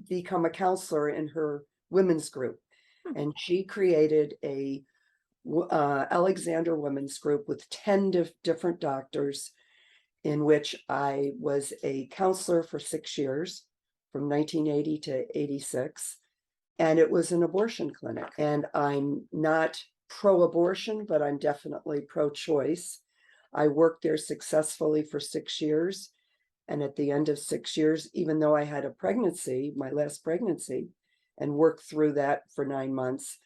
become a counselor in her women's group. Hmm. And she created a Alexander women's group with 10 different doctors, in which I was a counselor for 6 years, from 1980 to 86. And it was an abortion clinic. And I'm not pro-abortion, but I'm definitely pro-choice. I worked there successfully for 6 years. And at the end of 6 years, even though I had a pregnancy, my last pregnancy, and worked through that for 9 months,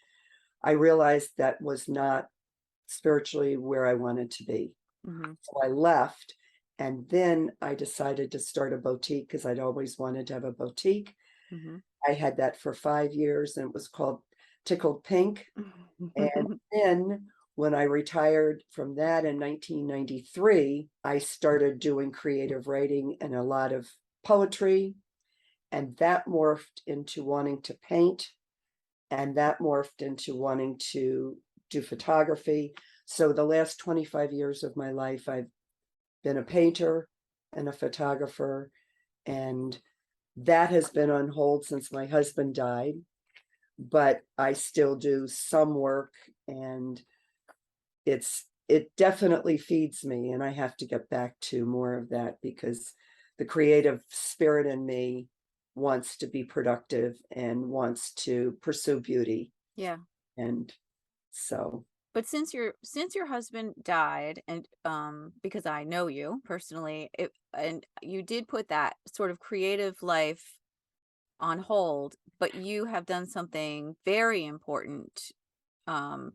I realized that was not spiritually where I wanted to be. Hmm. So I left. And then I decided to start a boutique because I'd always wanted to have a boutique. Hmm. I had that for 5 years, and it was called Tickled Pink. And then when I retired from that in 1993, I started doing creative writing and a lot of poetry. And that morphed into wanting to paint. And that morphed into wanting to do photography. So the last 25 years of my life, I've been a painter and a photographer. And that has been on hold since my husband died. But I still do some work, and it definitely feeds me, and I have to get back to more of that because the creative spirit in me wants to be productive and wants to pursue beauty. Yeah. And so, But since your husband died, and because I know you personally, and you did put that sort of creative life on hold, but you have done something very important um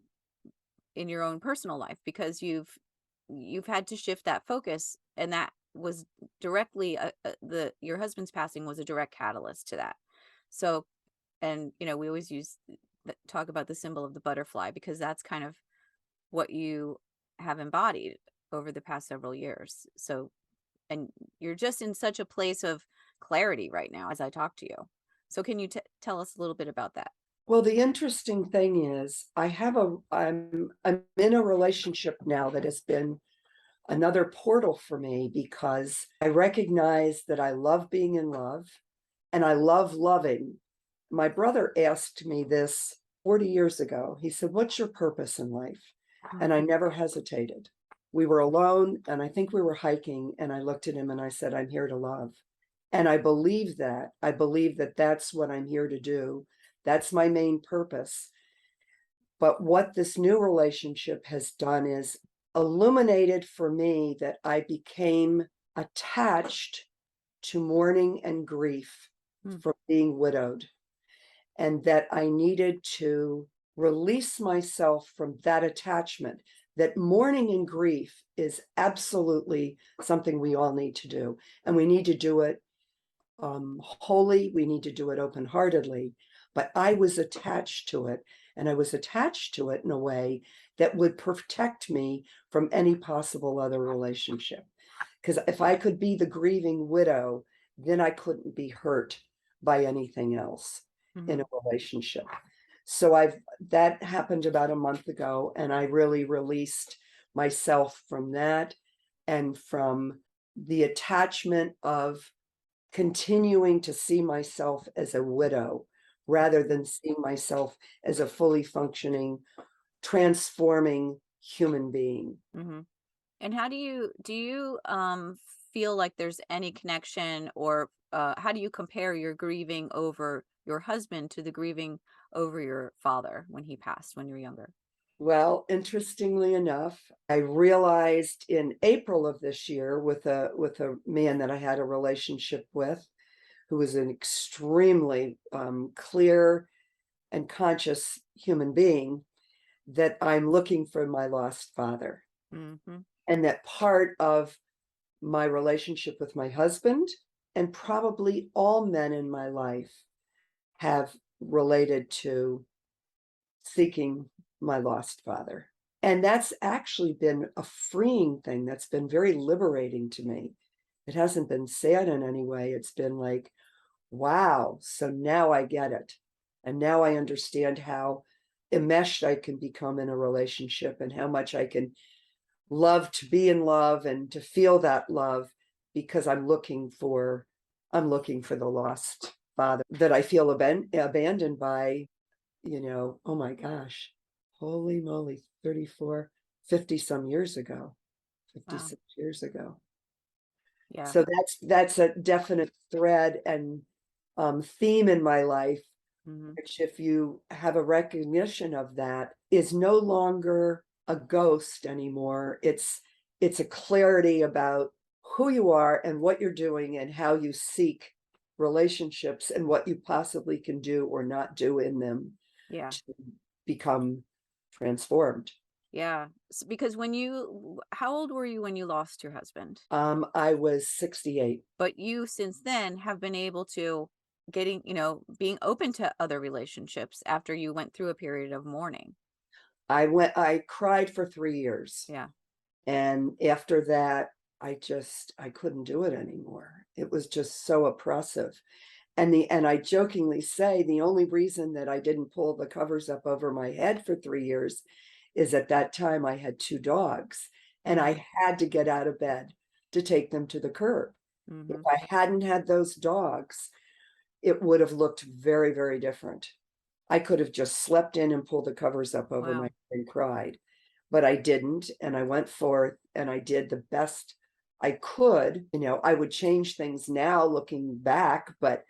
in your own personal life, because you've had to shift that focus, and that was directly the your husband's passing was a direct catalyst to that. So, and we always talk about the symbol of the butterfly, because that's kind of what you have embodied over the past several years. So, and you're just in such a place of clarity right now as I talk to you. So, can you tell us a little bit about that? well, the interesting thing is I'm in a relationship now that has been another portal for me because I recognize that I love being in love and I love loving. My brother asked me this 40 years ago. He said, what's your purpose in life? And I never hesitated. We were alone, and I think we were hiking, and I looked at him and I said, I'm here to love. And I believe that. I believe that that's what I'm here to do. That's my main purpose. But what this new relationship has done is illuminated for me that I became attached to mourning and grief Mm. for being widowed, and that I needed to release myself from that attachment. That mourning and grief is absolutely something we all need to do, and we need to do it wholly. We need to do it open-heartedly. But I was attached to it, and I was attached to it in a way that would protect me from any possible other relationship. Because if I could be the grieving widow, then I couldn't be hurt by anything else in Hmm. a relationship. So that happened about a month ago, and I really released myself from that and from the attachment of continuing to see myself as a widow rather than seeing myself as a fully functioning, transforming human being. Hmm. And how do you feel like there's any connection, or how do you compare your grieving over your husband to the grieving over your father when he passed when you were younger? Well, interestingly enough, I realized in April of this year with a man that I had a relationship with, who was an extremely clear and conscious human being, that I'm looking for my lost father. Hmm. And that part of my relationship with my husband, and probably all men in my life, have related to seeking my lost father. And that's actually been a freeing thing. That's been very liberating to me. It hasn't been sad in any way. It's been like, wow, so now I get it. And now I understand how enmeshed I can become in a relationship, and how much I can love to be in love and to feel that love, because I'm looking for the lost father that I feel abandoned by, oh my gosh, holy moly, 34, 50 some years ago, Wow. 56 years ago. Yeah. So that's a definite thread and theme in my life, Mhm. which, if you have a recognition of that, is no longer a ghost anymore. It's a clarity about who you are and what you're doing and how you seek relationships and what you possibly can do or not do in them Yeah. to become transformed. Yeah. Because how old were you when you lost your husband? I was 68. But you since then have been able to being open to other relationships after you went through a period of mourning. I cried for 3 years. Yeah. And after that, I couldn't do it anymore. It was just so oppressive. And I jokingly say the only reason that I didn't pull the covers up over my head for 3 years is at that time I had 2 dogs, and Mhm. I had to get out of bed to take them to the curb. If Mhm. I hadn't had those dogs, it would have looked very, very different. I could have just slept in and pulled the covers up over my Wow. head and cried, but I didn't, and I went forth and I did the best I could. I would change things now looking back, but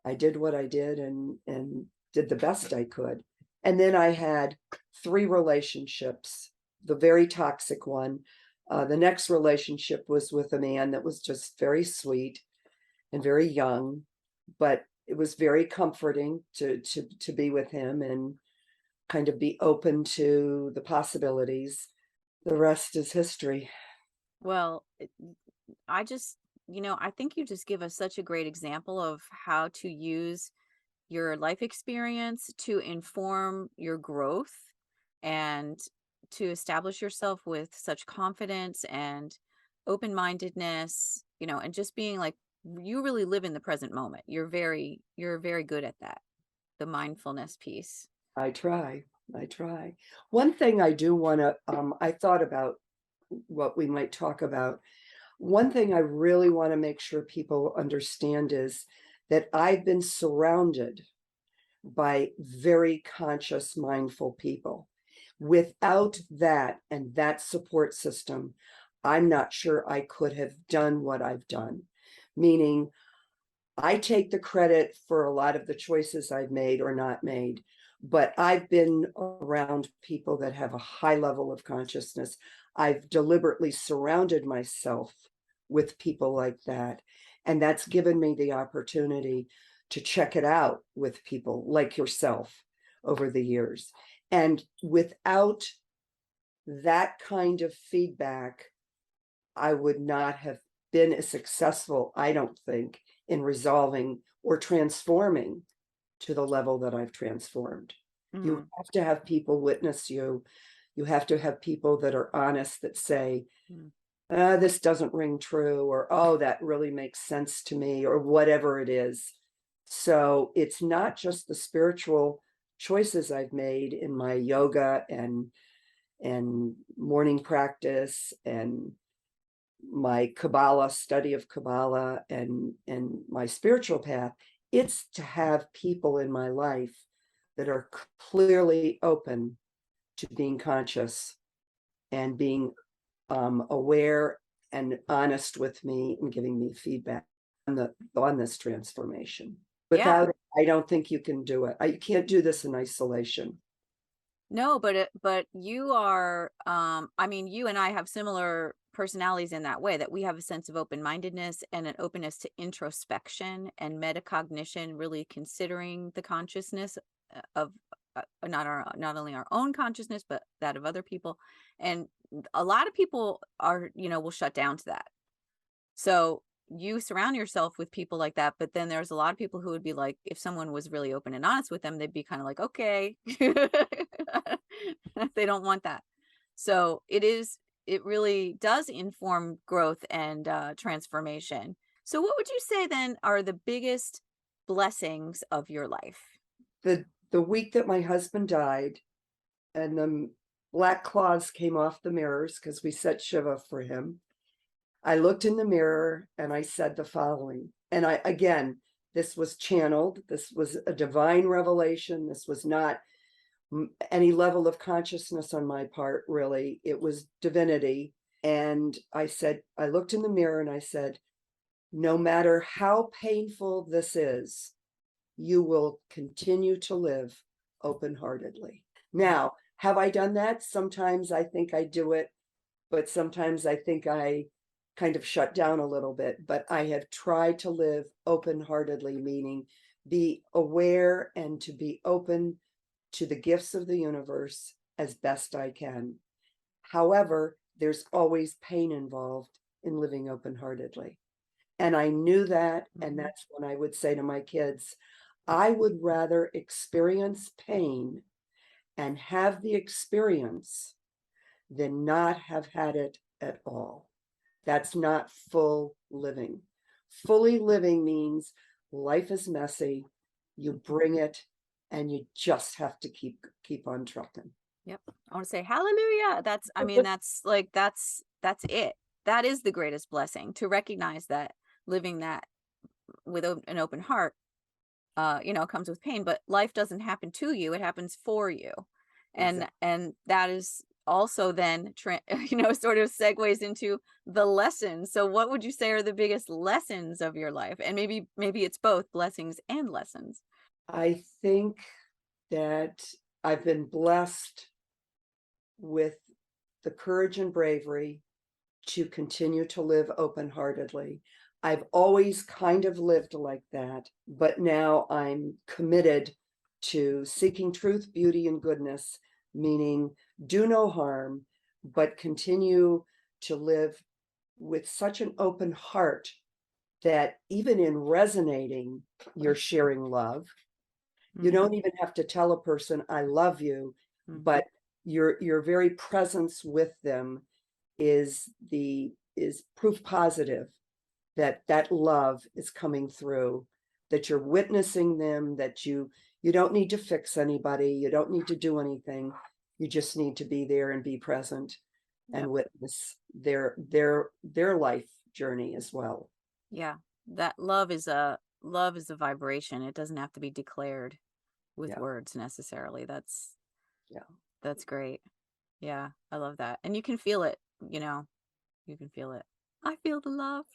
I did what I did and did the best I could. And then I had 3 relationships, the very toxic one. The next relationship was with a man that was just very sweet and very young, but it was very comforting to be with him and kind of be open to the possibilities. The rest is history. Well, I just, I think you just give us such a great example of how to use your life experience to inform your growth and to establish yourself with such confidence and open-mindedness, and just being like you really live in the present moment. You're very good at that. The mindfulness piece. I try. I try. One thing I do want to, I thought about what we might talk about. One thing I really want to make sure people understand is that I've been surrounded by very conscious, mindful people. Without that and that support system, I'm not sure I could have done what I've done. Meaning, I take the credit for a lot of the choices I've made or not made, but I've been around people that have a high level of consciousness. I've deliberately surrounded myself with people like that. And that's given me the opportunity to check it out with people like yourself over the years. And without that kind of feedback, I would not have been as successful, I don't think, in resolving or transforming to the level that I've transformed. You Mm, have to have people witness you. You have to have people that are honest, that say, mm. this doesn't ring true, or, oh, that really makes sense to me, or whatever it is. So it's not just the spiritual choices I've made in my yoga and morning practice and my Kabbalah, study of Kabbalah, and my spiritual path. It's to have people in my life that are clearly open to being conscious and being aware and honest with me and giving me feedback on this transformation. Yeah. Without it, I don't think you can do it. You can't do this in isolation. No, but you are, I mean, you and I have similar personalities in that way, that we have a sense of open-mindedness and an openness to introspection and metacognition, really considering the consciousness of not only our own consciousness, but that of other people. And a lot of people will shut down to that. So you surround yourself with people like that, but then there's a lot of people who would be like, if someone was really open and honest with them, they'd be kind of like, okay, they don't want that. So it really does inform growth and transformation. So, what would you say then are the biggest blessings of your life? The week that my husband died, and the black claws came off the mirrors because we set Shiva for him. I looked in the mirror and I said the following, and I, again, this was channeled. This was a divine revelation. This was not any level of consciousness on my part, really. It was divinity. And I said, I looked in the mirror and I said, no matter how painful this is, you will continue to live open-heartedly. Now, have I done that? Sometimes I think I do it, but sometimes I think I kind of shut down a little bit. But I have tried to live open-heartedly, meaning be aware and to be open to the gifts of the universe as best I can. However, there's always pain involved in living open-heartedly. And I knew that, and that's when I would say to my kids, I would rather experience pain and have the experience than not have had it at all. That's not full living. Fully living means life is messy, you bring it, and you just have to keep on trucking. Yep. I want to say hallelujah. That's, I mean, that's like, that's it. That is the greatest blessing, to recognize that living that with an open heart, comes with pain, but life doesn't happen to you. It happens for you. Exactly. And that is also then, sort of segues into the lessons. So what would you say are the biggest lessons of your life? And maybe it's both blessings and lessons. I think that I've been blessed with the courage and bravery to continue to live open-heartedly. I've always kind of lived like that, but now I'm committed to seeking truth, beauty, and goodness, meaning do no harm, but continue to live with such an open heart that even in resonating, you're sharing love. You Mhm, don't even have to tell a person, I love you, mhm. but your very presence with them is proof positive that that love is coming through, that you're witnessing them, that you don't need to fix anybody, you don't need to do anything, you just need to be there and be present and Yep. witness their life journey as well. Yeah. That love is a vibration. It doesn't have to be declared with Yeah, words necessarily. yeah. That's great. Yeah, I love that. And you can feel it, you know, you can feel it. I feel the love.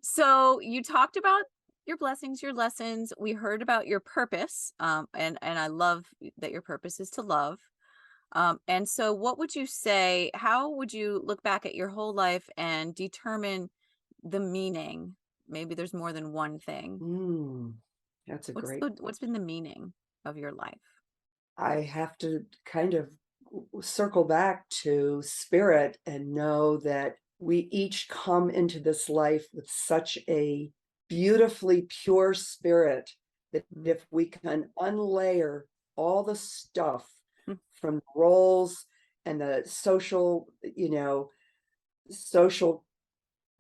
So you talked about your blessings, your lessons. We heard about your purpose. And I love that your purpose is to love. And so what would you say, how would you look back at your whole life and determine the meaning? Maybe there's more than one thing. Mm, that's a great What's been question. the meaning of your life? I have to kind of circle back to spirit and know that we each come into this life with such a beautifully pure spirit that Mm, if we can unlayer all the stuff mm, from the roles and the social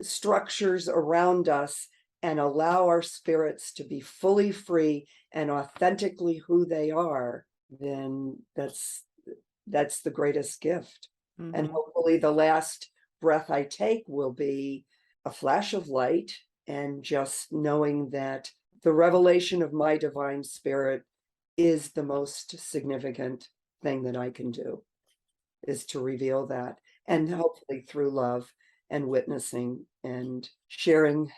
structures around us and allow our spirits to be fully free and authentically who they are, then that's the greatest gift. And mhm. hopefully the last breath I take will be a flash of light and just knowing that the revelation of my divine spirit is the most significant thing that I can do, is to reveal that, and hopefully through love and witnessing and sharing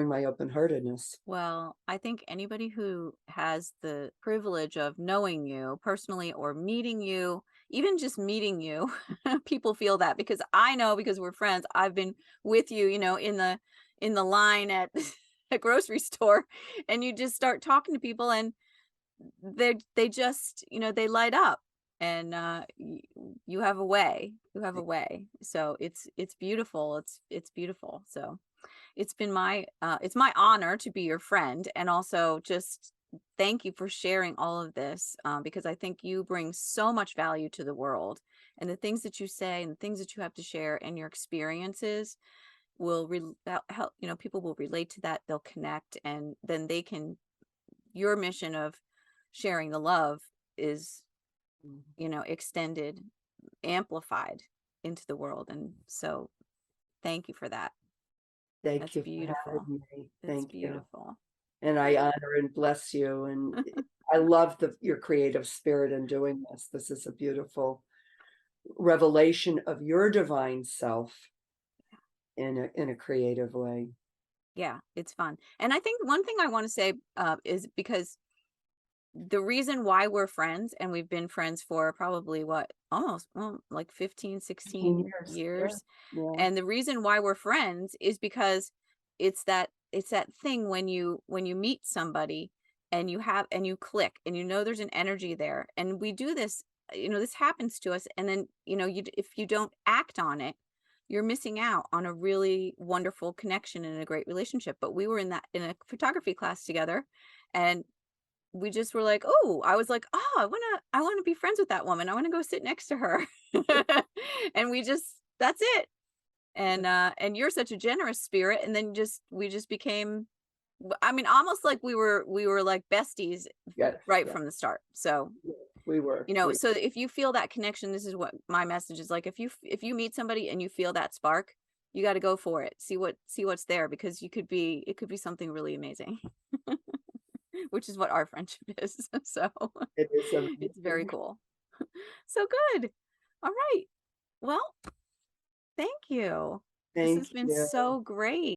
my open-heartedness. Well, I think anybody who has the privilege of knowing you personally or meeting you, even just meeting you, people feel that, because I know, because we're friends, I've been with you, in the line at a grocery store, and you just start talking to people, and they just, they light up, and you have a way. You have a way. So it's beautiful. It's beautiful. So it's my honor to be your friend, and also just thank you for sharing all of this, because I think you bring so much value to the world, and the things that you say and the things that you have to share and your experiences help, people will relate to that, they'll connect, and then they can, your mission of sharing the love is Mm. extended, amplified into the world. And so thank you for that. Thank That's you for beautiful. having me. It's Thank you. beautiful. And I Yeah. honor and bless you, and I love your creative spirit in doing this. This is a beautiful revelation of your divine self in a creative way. Yeah, it's fun. And I think one thing I want to say is because the reason why we're friends, and we've been friends for probably what, almost, well, like 15, 15 16 years. Yeah. years. Yeah. And the reason why we're friends is because it's that thing when you meet somebody and you click and there's an energy there. And we do this, this happens to us, and then, if you don't act on it, you're missing out on a really wonderful connection and a great relationship. But we were in a photography class together, and we just were like, "Oh," I was like, "Oh, I wanna be friends with that woman. I wanna go sit next to her." And that's it. And you're such a generous spirit, and then just we just became I mean, almost like we were like besties Yes. right Yeah. from the start. So, Yeah. We were. so if you feel that connection, this is what my message is like. If you meet somebody and you feel that spark, you gotta go for it. See what's there, because it could be something really amazing. Which is what our friendship is. So It is it's very amazing. cool. So good. All right. Well, thank you. This has Thank been you. so great.